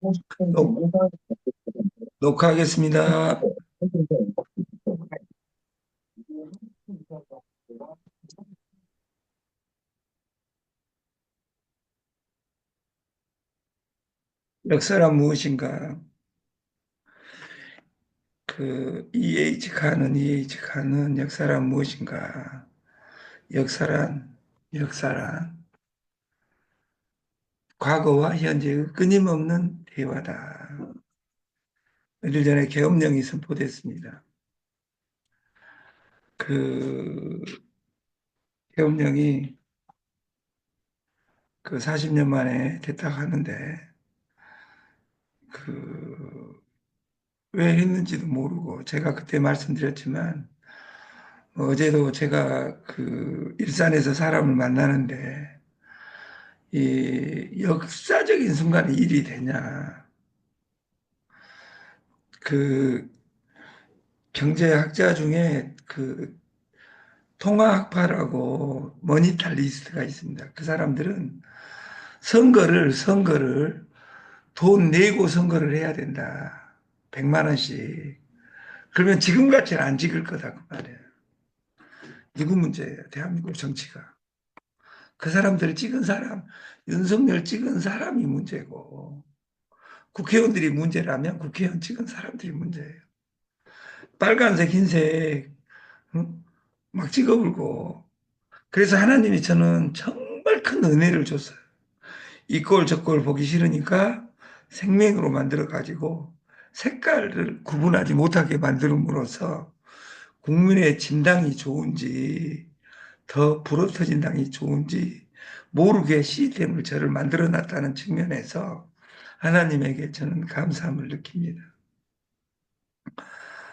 녹- 녹화하겠습니다. 역사란 무엇인가? E.H. 칸은 역사란 무엇인가? 역사란, 역사란 과거와 현재의 끊임없는 대화다. 며칠 전에 계엄령이 선포됐습니다. 그 계엄령이 40년 만에 됐다고 하는데, 왜 했는지도 모르고, 제가 그때 말씀드렸지만, 어제도 제가 일산에서 사람을 만나는데, 이 역사적인 순간에 일이 되냐. 그 경제학자 중에 통화학파라고 머니탈리스트가 있습니다. 그 사람들은 선거를 돈 내고 선거를 해야 된다. 100만 원씩. 그러면 지금 같이는 안 찍을 거다 그 말이에요. 누구 문제예요? 대한민국 정치가. 그 사람들을 찍은 사람, 윤석열 찍은 사람이 문제고, 국회의원들이 문제라면 국회의원 찍은 사람들이 문제예요. 빨간색, 흰색, 응? 막 찍어불고. 그래서 하나님이 저는 정말 큰 은혜를 줬어요. 이 꼴 저 꼴 보기 싫으니까 생명으로 만들어가지고 색깔을 구분하지 못하게 만들음으로써 국민의 진당이 좋은지 더 불어터진 당이 좋은지 모르게 시스템을 저를 만들어 놨다는 측면에서 하나님에게 저는 감사함을 느낍니다.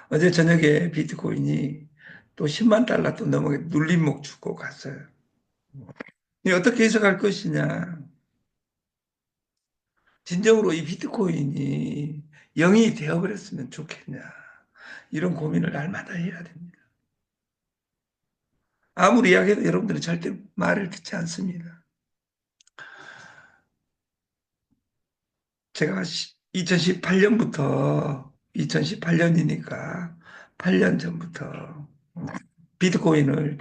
어제 저녁에 비트코인이 또 10만 달러 또 넘어게 눌림목 죽고 갔어요. 이 어떻게 해석할 것이냐. 진정으로 이 비트코인이 영이 되어버렸으면 좋겠냐. 이런 고민을 날마다 해야 됩니다. 아무리 이야기해도 여러분들은 절대 말을 듣지 않습니다. 제가 2018년부터 2018년이니까 8년 전부터 비트코인을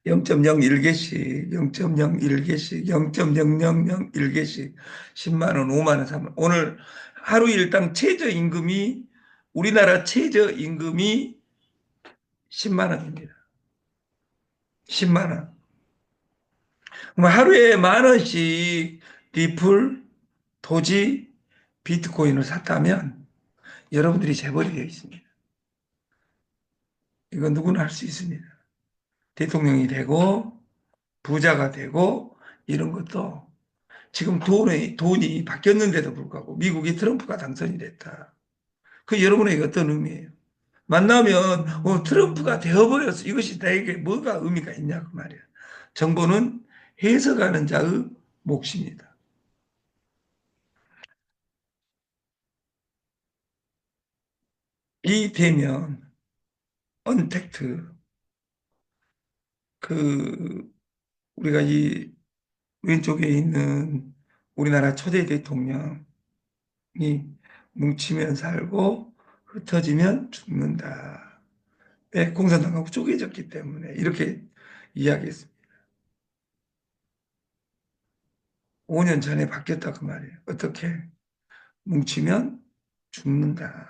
0.01개씩, 0.01개씩, 0.0001개씩 10만 원, 5만 원, 3만 원. 오늘 하루 일당 최저임금이 우리나라 최저임금이 10만 원입니다. 10만 원. 그럼 하루에 만 원씩 리플, 토지, 비트코인을 샀다면 여러분들이 재벌이 되어 있습니다. 이건 누구나 할 수 있습니다. 대통령이 되고 부자가 되고 이런 것도 지금 돈이 바뀌었는데도 불구하고 미국이 트럼프가 당선이 됐다. 그 여러분에게 어떤 의미예요? 만나면 트럼프가 되어버렸어. 이것이 나에게 뭐가 의미가 있냐 그 말이야. 정보는 해석하는 자의 몫입니다. 비대면, 언택트, 그 우리가 이 왼쪽에 있는 우리나라 초대 대통령이 뭉치면 살고 흩어지면 죽는다. 왜? 공산당하고 쪼개졌기 때문에 이렇게 이야기했습니다. 5년 전에 바뀌었다 그 말이에요. 어떻게? 뭉치면 죽는다.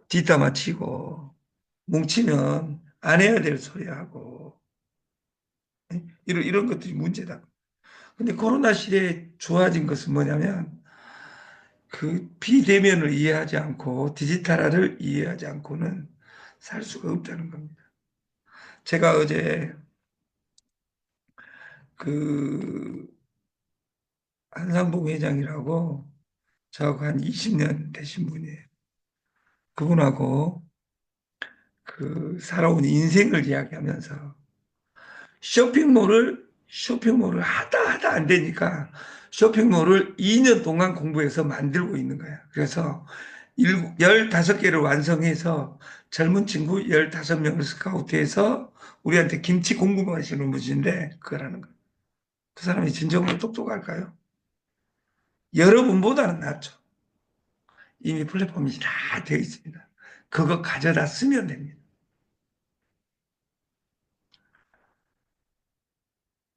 뒷담화 치고 뭉치면 안 해야 될 소리 하고 이런 것들이 문제다. 근데 코로나 시대에 좋아진 것은 뭐냐면 비대면을 이해하지 않고 디지털화를 이해하지 않고는 살 수가 없다는 겁니다. 제가 어제 그 한상봉 회장이라고 저하고 한 20년 되신 분이에요. 그분하고 살아온 인생을 이야기하면서 쇼핑몰을 하다 안 되니까 쇼핑몰을 2년 동안 공부해서 만들고 있는 거야. 그래서 15개를 완성해서 젊은 친구 15명을 스카우트해서 우리한테 김치 공급하시는 분인데 그거라는 거야. 그 사람이 진정으로 똑똑할까요? 여러분보다는 낫죠. 이미 플랫폼이 다 되어 있습니다. 그거 가져다 쓰면 됩니다.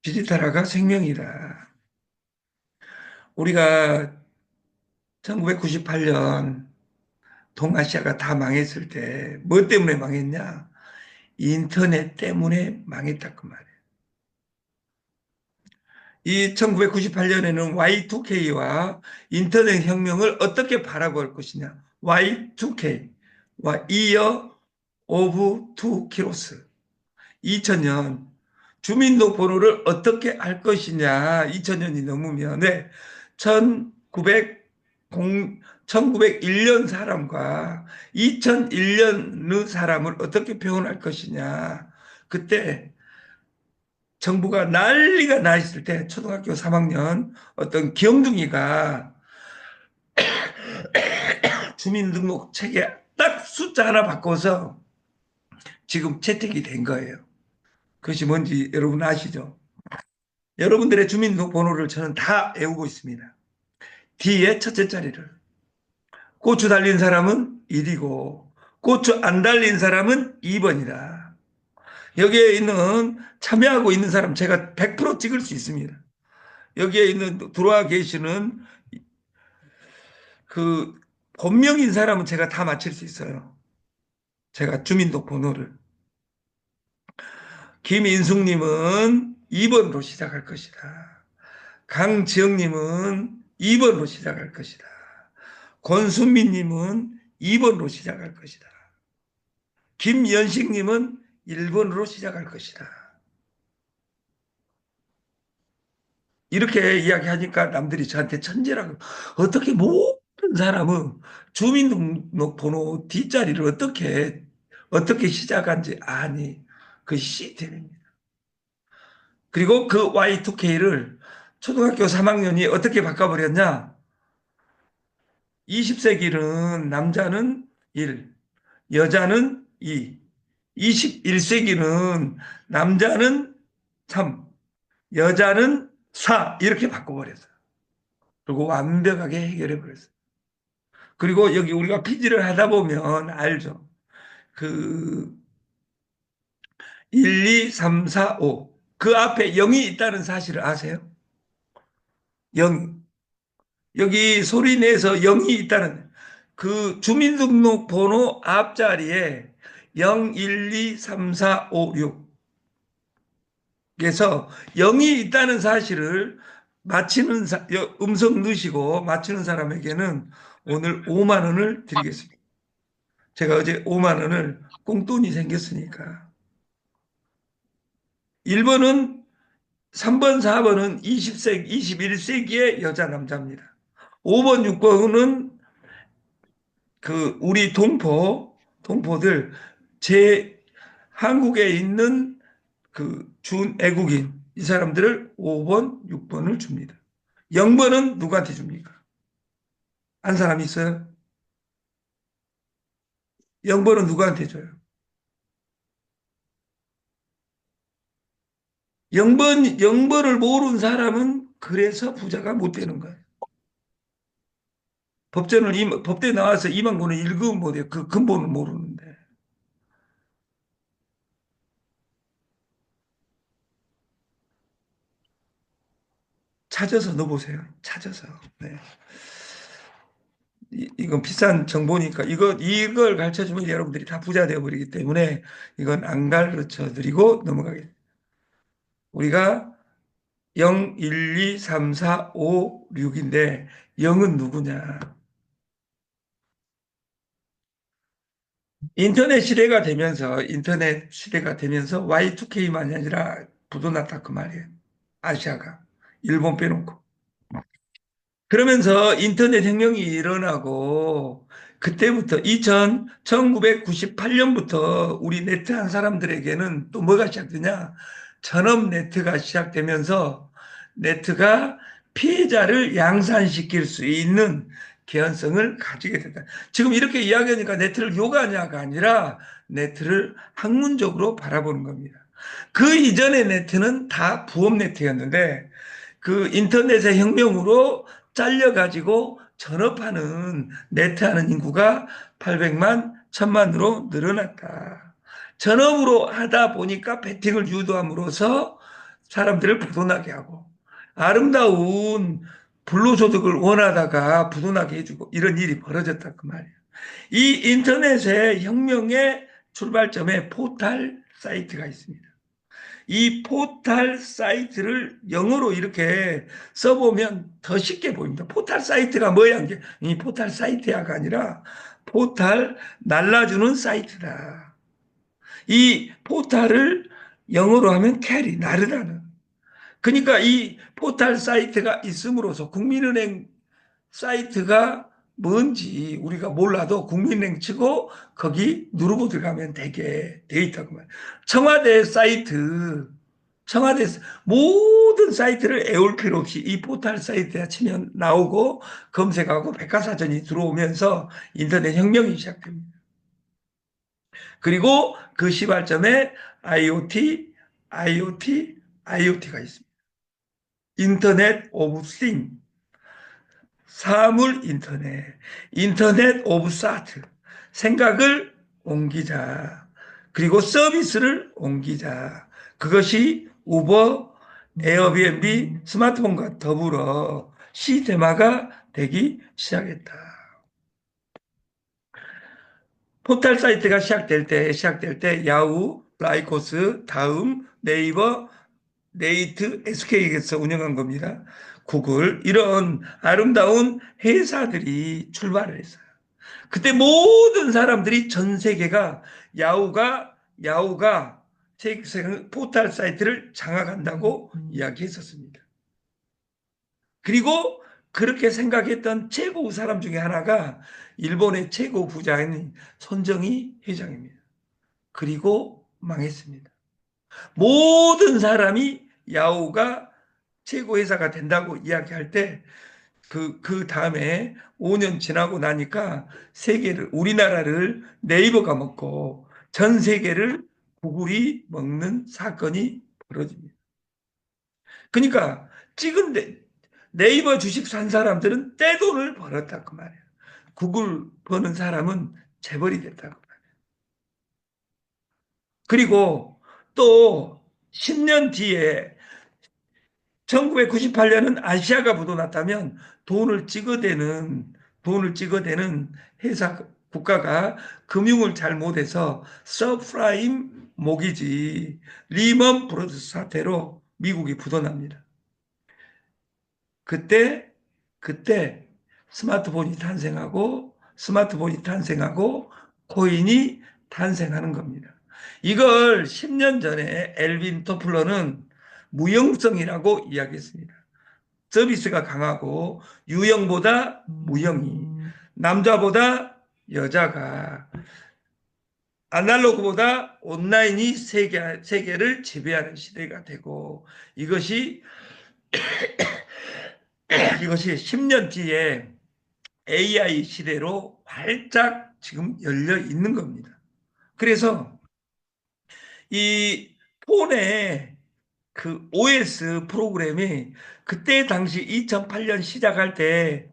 디지털화가 생명이다. 우리가 1998년 동아시아가 다 망했을 때 뭐 때문에 망했냐? 인터넷 때문에 망했다 그 말이에요. 이 1998년에는 Y2K와 인터넷 혁명을 어떻게 바라볼 것이냐? Y2K, Year of Two Kilos. 2000년 주민등록번호를 어떻게 할 것이냐? 2000년이 넘으면 네, 1900 1901년 사람과 2001년의 사람을 어떻게 표현할 것이냐. 그때 정부가 난리가 나 있을 때 초등학교 3학년 어떤 기영둥이가 주민등록책에 딱 숫자 하나 바꿔서 지금 채택이 된 거예요. 그것이 뭔지 여러분 아시죠? 여러분들의 주민등록번호를 저는 다 외우고 있습니다. 뒤에 첫째 자리를. 고추 달린 사람은 1이고 고추 안 달린 사람은 2번이다. 여기에 있는 참여하고 있는 사람 제가 100% 찍을 수 있습니다. 여기에 있는 들어와 계시는 그 본명인 사람은 제가 다 맞힐 수 있어요. 제가 주민등록번호를. 김인숙님은 2번으로 시작할 것이다. 강지영님은 2번으로 시작할 것이다. 권순미님은 2번으로 시작할 것이다. 김연식님은 1번으로 시작할 것이다. 이렇게 이야기하니까 남들이 저한테 천재라고. 어떻게 모든 사람은 주민등록번호 뒷자리를 어떻게 시작한지 아니. 그 시스템입니다. 그리고 그 Y2K를 초등학교 3학년이 어떻게 바꿔버렸냐? 20세기는 남자는 1, 여자는 2, 21세기는 남자는 3, 여자는 4 이렇게 바꿔버렸어요. 그리고 완벽하게 해결해 버렸어요. 그리고 여기 우리가 피지를 하다 보면 알죠. 그 1, 2, 3, 4, 5. 그 앞에 0이 있다는 사실을 아세요? 0. 여기 소리 내서 0이 있다는 그 주민등록번호 앞자리에 0, 1, 2, 3, 4, 5, 6. 그래서 0이 있다는 사실을 맞히는 음성 넣으시고 맞히는 사람에게는 오늘 5만 원을 드리겠습니다. 제가 어제 5만 원을 꽁돈이 생겼으니까. 1번은 3번, 4번은 20세기, 21세기의 여자 남자입니다. 5번, 6번은 그 우리 동포들 제 한국에 있는 그 준애국인 이 사람들을 5번, 6번을 줍니다. 0번은 누구한테 줍니까? 한 사람 있어요? 0번은 누구한테 줘요? 0번을 모르는 사람은 그래서 부자가 못 되는 거예요. 법대 나와서 2만 권을 읽으면 못해요. 그 근본을 모르는데. 찾아서 넣어보세요. 찾아서. 네. 이건 비싼 정보니까 이걸 가르쳐 주면 여러분들이 다 부자 되어 버리기 때문에 이건 안 가르쳐 드리고 넘어가겠습니다. 우리가 0, 1, 2, 3, 4, 5, 6인데 0은 누구냐? 인터넷 시대가 되면서 Y2K만이 아니라 부도났다 그 말이에요. 아시아가 일본 빼놓고. 그러면서 인터넷 혁명이 일어나고 그때부터 1998년부터 우리 네트 한 사람들에게는 또 뭐가 시작되냐? 전업 네트가 시작되면서 네트가 피해자를 양산시킬 수 있는 개연성을 가지게 된다. 지금 이렇게 이야기하니까 네트를 욕하냐가 아니라 네트를 학문적으로 바라보는 겁니다. 그 이전의 네트는 다 부업 네트였는데 그 인터넷의 혁명으로 잘려가지고 전업하는 네트하는 인구가 800만, 1000만으로 늘어났다. 전업으로 하다 보니까 베팅을 유도함으로써 사람들을 부도나게 하고 아름다운 불로소득을 원하다가 부도나게 해주고 이런 일이 벌어졌다 그 말이에요. 이 인터넷의 혁명의 출발점에 포털 사이트가 있습니다. 이 포털 사이트를 영어로 이렇게 써보면 더 쉽게 보입니다. 포털 사이트가 뭐야? 이 포털 사이트야가 아니라 포털 날라주는 사이트다. 이 포털을 영어로 하면 캐리, 나르다는. 그러니까 이 포털 사이트가 있음으로써 국민은행 사이트가 뭔지 우리가 몰라도 국민은행 치고 거기 누르고 들어가면 되게 돼 있다고 말이에요. 청와대 사이트, 청와대 모든 사이트를 애울 필요 없이 이 포털 사이트에 치면 나오고 검색하고 백과사전이 들어오면서 인터넷 혁명이 시작됩니다. 그리고 그 시발점에 IoT가 있습니다. 인터넷 오브 싱, 사물 인터넷, 인터넷 오브 사트, 생각을 옮기자. 그리고 서비스를 옮기자. 그것이 우버, 에어비앤비, 스마트폰과 더불어 시대마가 되기 시작했다. 포털 사이트가 시작될 때 야후, 라이코스, 다음, 네이버, 네이트, SK에서 운영한 겁니다. 구글 이런 아름다운 회사들이 출발을 했어요. 그때 모든 사람들이 전 세계가 야후가 포털 사이트를 장악한다고 이야기했었습니다. 그리고 그렇게 생각했던 최고 사람 중에 하나가 일본의 최고 부자인 손정희 회장입니다. 그리고 망했습니다. 모든 사람이 야후가 최고 회사가 된다고 이야기할 때 그 다음에 5년 지나고 나니까 우리나라를 네이버가 먹고 전 세계를 구글이 먹는 사건이 벌어집니다. 그러니까 찍은 네이버 주식 산 사람들은 떼돈을 벌었다 그 말이에요. 구글 버는 사람은 재벌이 됐다 그 말이에요. 그리고 또 10년 뒤에 1998년은 아시아가 부도났다면 돈을 찍어대는 회사 국가가 금융을 잘 못해서 서프라임 모기지 리먼 브로더스 사태로 미국이 부도납니다. 그때 스마트폰이 탄생하고 코인이 탄생하는 겁니다. 이걸 10년 전에 엘빈 토플러는 무형성이라고 이야기했습니다. 서비스가 강하고 유형보다 무형이, 남자보다 여자가, 아날로그보다 온라인이 세계를 지배하는 시대가 되고 이것이 10년 뒤에 AI 시대로 활짝 지금 열려 있는 겁니다. 그래서 이 폰에 그 OS 프로그램이 그때 당시 2008년 시작할 때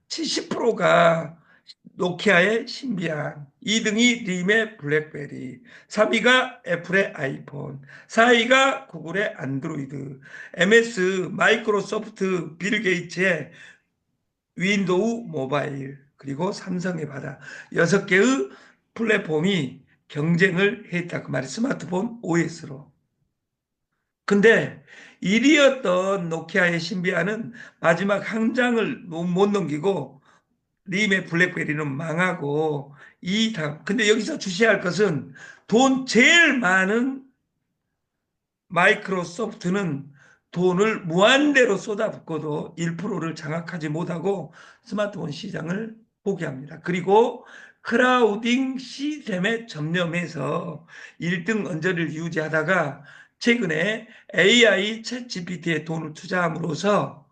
70%가 노키아의 신비안, 2등이 림의 블랙베리, 3위가 애플의 아이폰, 4위가 구글의 안드로이드, MS, 마이크로소프트, 빌 게이츠의 윈도우 모바일, 그리고 삼성의 바다, 6개의 플랫폼이 경쟁을 했다. 그 말이 스마트폰 OS로. 근데 1위였던 노키아의 신비아는 마지막 한 장을 못 넘기고 림의 블랙베리는 망하고 근데 여기서 주시할 것은 돈 제일 많은 마이크로소프트는 돈을 무한대로 쏟아붓고도 1%를 장악하지 못하고 스마트폰 시장을 포기합니다. 그리고 크라우딩 시스템에 전념해서 1등 언저리를 유지하다가 최근에 AI 챗 GPT에 돈을 투자함으로써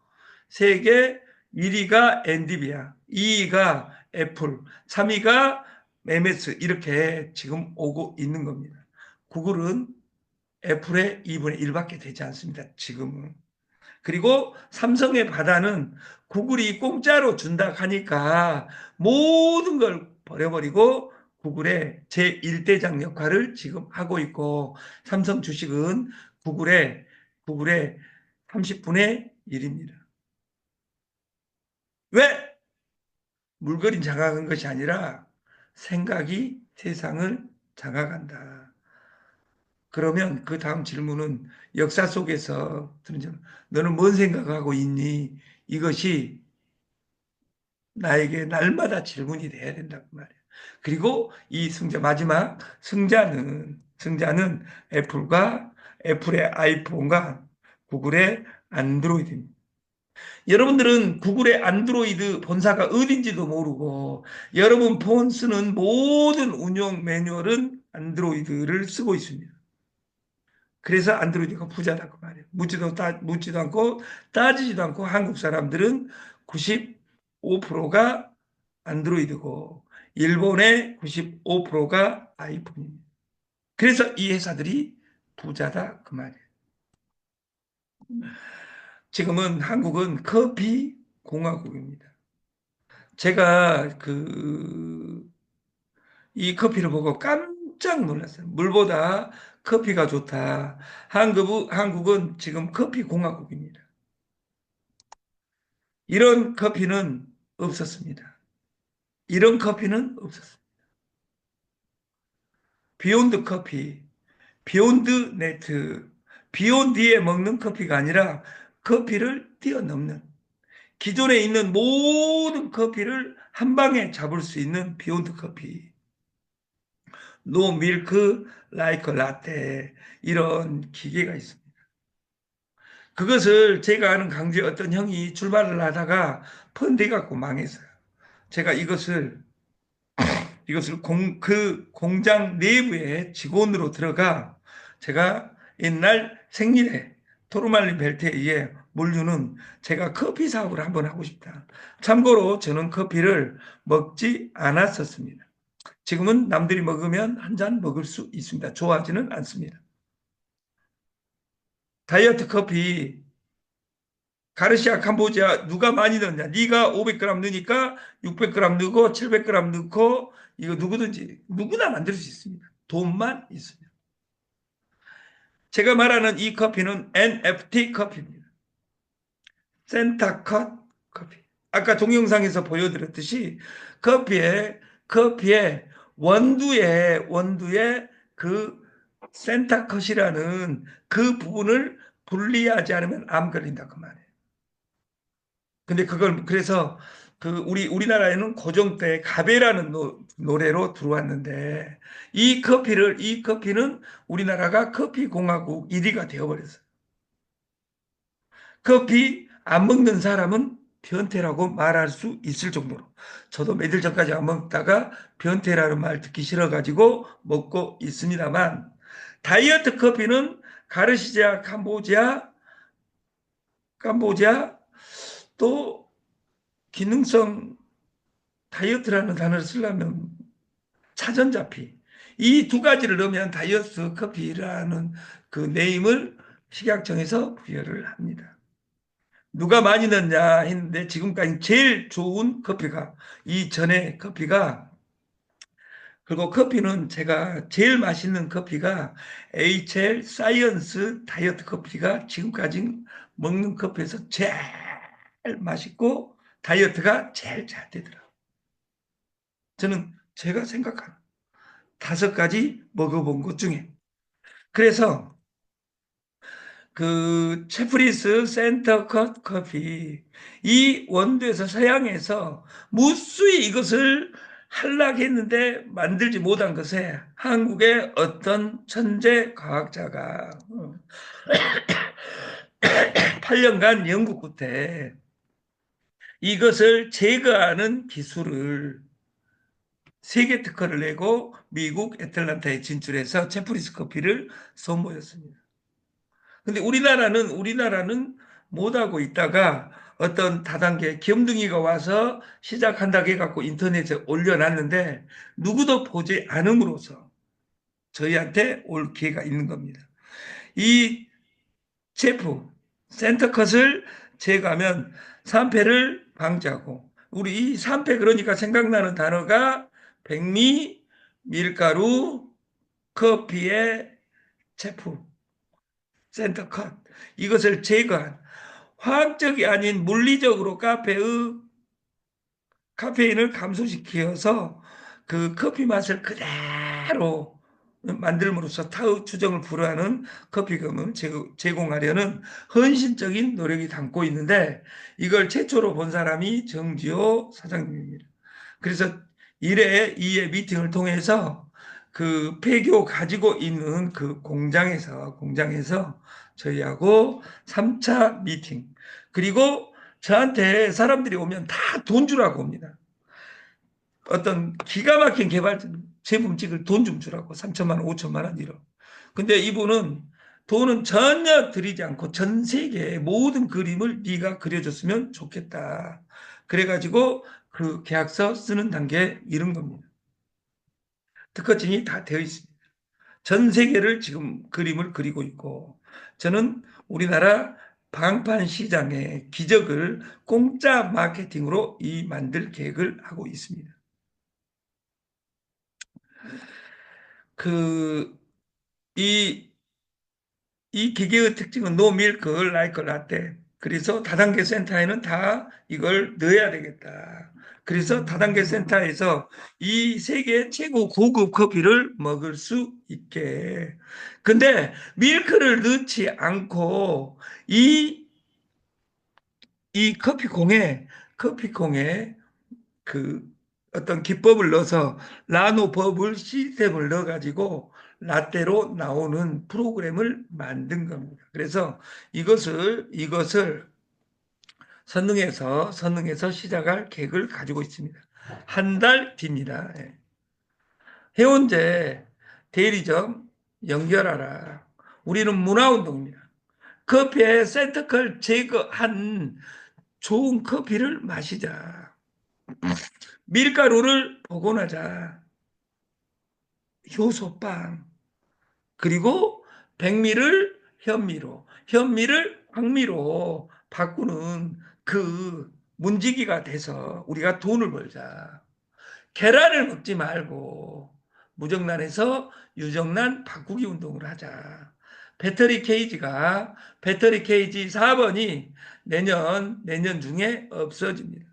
세계 1위가 엔비디아, 2위가 애플, 3위가 MS 이렇게 지금 오고 있는 겁니다. 구글은 애플의 2분의 1밖에 되지 않습니다. 지금은. 그리고 삼성의 바다는 구글이 공짜로 준다 하니까 모든 걸 버려버리고 구글의 제1대장 역할을 지금 하고 있고, 삼성 주식은 구글의 30분의 1입니다. 왜? 물건이 장악한 것이 아니라 생각이 세상을 장악한다. 그러면 그 다음 질문은 역사 속에서 너는 뭔 생각하고 있니? 이것이 나에게 날마다 질문이 돼야 된다고 말이에요. 그리고 이 마지막 승자는 애플의 아이폰과 구글의 안드로이드입니다. 여러분들은 구글의 안드로이드 본사가 어딘지도 모르고 여러분 폰 쓰는 모든 운영 매뉴얼은 안드로이드를 쓰고 있습니다. 그래서 안드로이드가 부자다고 말이에요. 묻지도 않고 따지지도 않고 한국 사람들은 95%가 안드로이드고 일본의 95%가 아이폰입니다. 그래서 이 회사들이 부자다 그 말이에요. 지금은 한국은 커피 공화국입니다. 제가 이 커피를 보고 깜짝 놀랐어요. 물보다 커피가 좋다. 한국은 지금 커피 공화국입니다. 이런 커피는 없었습니다. 이런 커피는 없었습니다. 비욘드 커피, 비욘드 네트, 비욘드에 먹는 커피가 아니라 커피를 뛰어넘는, 기존에 있는 모든 커피를 한 방에 잡을 수 있는 비욘드 커피. 노 밀크 라이크 라떼, 이런 기계가 있습니다. 그것을 제가 아는 강제 어떤 형이 출발을 하다가 펀드 갖고 망했어요. 제가 이것을 그 공장 내부에 직원으로 들어가 제가 옛날 생일에 토르말린 벨트에 의해 물류는 제가 커피 사업을 한번 하고 싶다. 참고로 저는 커피를 먹지 않았었습니다. 지금은 남들이 먹으면 한 잔 먹을 수 있습니다. 좋아하지는 않습니다. 다이어트 커피 가르시아 캄보지아 누가 많이 넣냐? 네가 500g 넣으니까 600g 넣고 700g 넣고 이거 누구나 만들 수 있습니다. 돈만 있으면. 제가 말하는 이 커피는 NFT 커피입니다. 센터컷 커피. 아까 동영상에서 보여드렸듯이 커피의 원두의 그 센터컷이라는 그 부분을 분리하지 않으면 암 걸린다 그 말이에요. 근데 그래서 우리나라에는 고종 때 가베라는 노래로 들어왔는데 이 커피는 우리나라가 커피 공화국 1위가 되어버렸어요. 커피 안 먹는 사람은 변태라고 말할 수 있을 정도로. 저도 며칠 전까지 안 먹다가 변태라는 말 듣기 싫어가지고 먹고 있습니다만, 다이어트 커피는 가르시자 캄보지아 또 기능성 다이어트라는 단어를 쓰려면 차전자피, 이 두 가지를 넣으면 다이어트 커피라는 그 네임을 식약청에서 부여를 합니다. 누가 많이 넣냐 했는데 지금까지 제일 좋은 커피가 이전에 커피가, 그리고 커피는 제가 제일 맛있는 커피가 HL 사이언스 다이어트 커피가 지금까지 먹는 커피에서 제일 맛있고 다이어트가 제일 잘 되더라고요. 저는 제가 생각하는 5가지 먹어본 것 중에. 그래서 그 체프리스 센터컷 커피, 이 원두에서 서양에서 무수히 이것을 한락했는데 만들지 못한 것에 한국의 어떤 천재 과학자가 8년간 연구 끝에 이것을 제거하는 기술을 세계 특허를 내고 미국 애틀란타에 진출해서 체프리스 커피를 선보였습니다. 근데 우리나라는 못하고 있다가 어떤 다단계 겸둥이가 와서 시작한다고 해갖고 인터넷에 올려놨는데 누구도 보지 않음으로써 저희한테 올 기회가 있는 겁니다. 이 제품 센터컷을 제거하면 산패를 방지하고, 우리 이 산패 그러니까 생각나는 단어가 백미, 밀가루, 커피의 제품 센터컷, 이것을 제거한, 화학적이 아닌 물리적으로 카페인을 감소시켜서 그 커피 맛을 그대로 만들므로써 타우 추정을 불허하는 커피금을 제공하려는 헌신적인 노력이 담고 있는데, 이걸 최초로 본 사람이 정지호 사장님입니다. 그래서 1회, 2회 미팅을 통해서 그 폐교 가지고 있는 그 공장에서 저희하고 3차 미팅, 그리고 저한테 사람들이 오면 다 돈 주라고 옵니다. 어떤 기가 막힌 개발 제품 찍을 돈 좀 주라고, 3천만 원, 5천만 원 이러. 근데 이분은 돈은 전혀 드리지 않고 전 세계의 모든 그림을 네가 그려줬으면 좋겠다. 그래가지고 그 계약서 쓰는 단계에 이른 겁니다. 특허증이 다 되어 있습니다. 전 세계를 지금 그림을 그리고 있고, 저는 우리나라 방판 시장의 기적을 공짜 마케팅으로 만들 계획을 하고 있습니다. 그, 이, 이 기계의 특징은 no milk, like latte. 그래서 다단계 센터에는 다 이걸 넣어야 되겠다. 그래서 다단계 센터에서 이 세계 최고 고급 커피를 먹을 수 있게. 근데 밀크를 넣지 않고 이, 이 커피콩에 그 어떤 기법을 넣어서 라노 버블 시스템을 넣어가지고 라떼로 나오는 프로그램을 만든 겁니다. 그래서 이것을 선능해서 시작할 계획을 가지고 있습니다. 한 달 뒤입니다. 예. 해운제 대리점 연결하라. 우리는 문화운동입니다. 커피에 센터컬 제거한 좋은 커피를 마시자. 밀가루를 복원하자. 효소빵. 그리고 백미를 현미를 황미로 바꾸는 그 문지기가 돼서 우리가 돈을 벌자. 계란을 먹지 말고 무정란에서 유정란 바꾸기 운동을 하자. 배터리 케이지 4번이 내년 중에 없어집니다.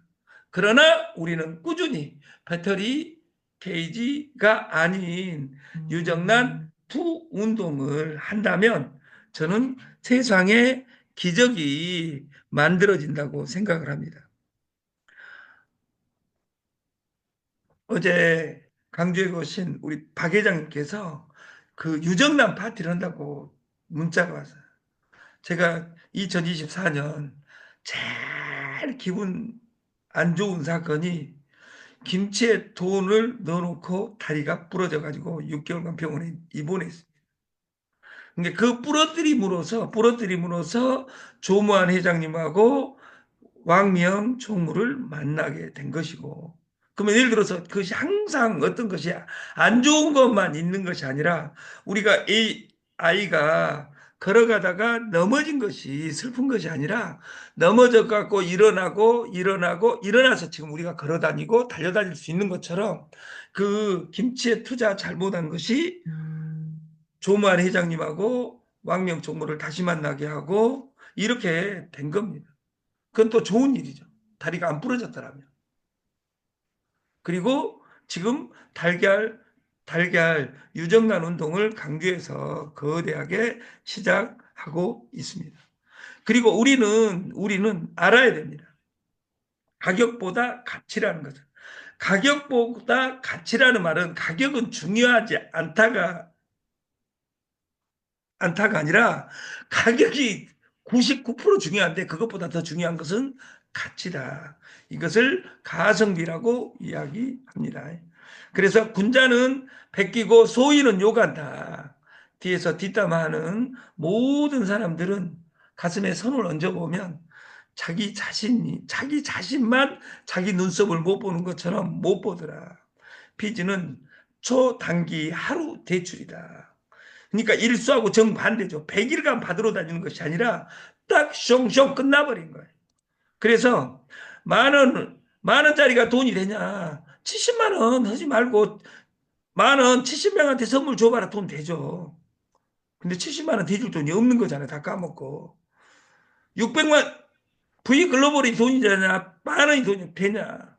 그러나 우리는 꾸준히 배터리 게이지가 아닌 유정란 투 운동을 한다면 저는 세상에 기적이 만들어진다고 생각을 합니다. 어제 강주에 오신 우리 박 회장님께서 그 유정란 파티를 한다고 문자가 왔어요. 제가 2024년 제일 기분 안 좋은 사건이 김치에 돈을 넣어놓고 다리가 부러져가지고 6개월간 병원에 입원했습니다. 그러니까 그 부러뜨림으로써 조무한 회장님하고 왕명 총무를 만나게 된 것이고, 그러면 예를 들어서 그것이 항상 어떤 것이 안 좋은 것만 있는 것이 아니라 우리가 이 아이가 걸어가다가 넘어진 것이 슬픈 것이 아니라 넘어져 갖고 일어나서 지금 우리가 걸어 다니고 달려다닐 수 있는 것처럼 그 김치에 투자 잘못한 것이 조무한 회장님하고 왕명 총무를 다시 만나게 하고 이렇게 된 겁니다. 그건 또 좋은 일이죠. 다리가 안 부러졌더라면. 그리고 지금 달걀 유정란 운동을 강주에서 거대하게 시작하고 있습니다. 그리고 우리는 알아야 됩니다. 가격보다 가치라는 거죠. 가격보다 가치라는 말은 가격은 중요하지 않다가 아니라 가격이 99% 중요한데 그것보다 더 중요한 것은 가치다. 이것을 가성비라고 이야기합니다. 그래서 군자는 베끼고 소인은 요간다. 뒤에서 뒷담화하는 모든 사람들은 가슴에 손을 얹어보면 자기 자신만 자기 눈썹을 못 보는 것처럼 못 보더라. 빚은 초단기 하루 대출이다. 그러니까 일수하고 정반대죠. 100일간 받으러 다니는 것이 아니라 딱 숑숑 끝나버린 거예요. 그래서 만 원짜리가 돈이 되냐? 70만 원 하지 말고 만 원 70명한테 선물 줘봐라. 돈 되죠. 근데 70만 원 대줄 돈이 없는 거잖아요. 다 까먹고. 600만 V글로벌이 돈이 되냐? 만 원이 돈이 되냐?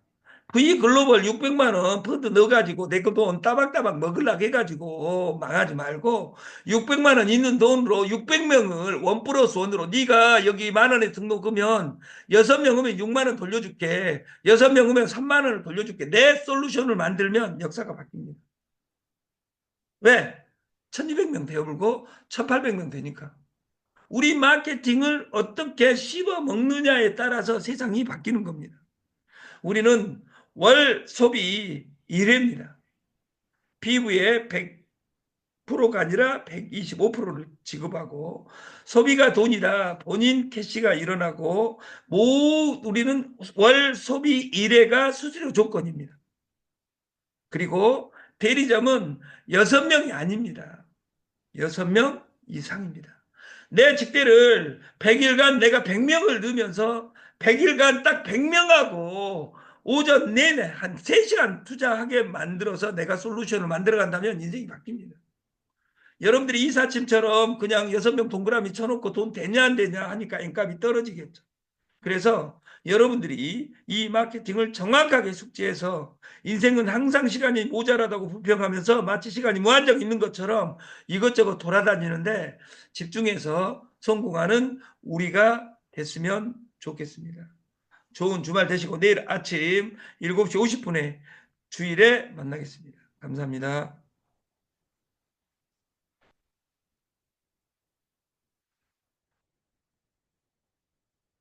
V글로벌 600만 원 펀드 넣어가지고 내 그 돈 따박따박 먹으려고 해가지고 망하지 말고 600만 원 있는 돈으로 600명을 원 플러스 원으로 네가 여기 만 원에 등록하면 6명 오면 6만 원 돌려줄게. 6명 오면 3만 원을 돌려줄게. 내 솔루션을 만들면 역사가 바뀝니다. 왜? 1200명 되어불고 1800명 되니까. 우리 마케팅을 어떻게 씹어 먹느냐에 따라서 세상이 바뀌는 겁니다. 우리는 월 소비 1회입니다. 피부에 100%가 아니라 125%를 지급하고 소비가 돈이다. 본인 캐시가 일어나고 우리는 월 소비 1회가 수수료 조건입니다. 그리고 대리점은 6명이 아닙니다. 6명 이상입니다. 내 직대를 100일간 내가 100명을 넣으면서 100일간 딱 100명하고 오전 내내 한 3시간 투자하게 만들어서 내가 솔루션을 만들어 간다면 인생이 바뀝니다. 여러분들이 이삿짐처럼 그냥 6명 동그라미 쳐놓고 돈 되냐 안 되냐 하니까 N값이 떨어지겠죠. 그래서 여러분들이 이 마케팅을 정확하게 숙지해서 인생은 항상 시간이 모자라다고 불평하면서 마치 시간이 무한정 있는 것처럼 이것저것 돌아다니는데 집중해서 성공하는 우리가 됐으면 좋겠습니다. 좋은 주말 되시고 내일 아침 7시 50분에 주일에 만나겠습니다. 감사합니다.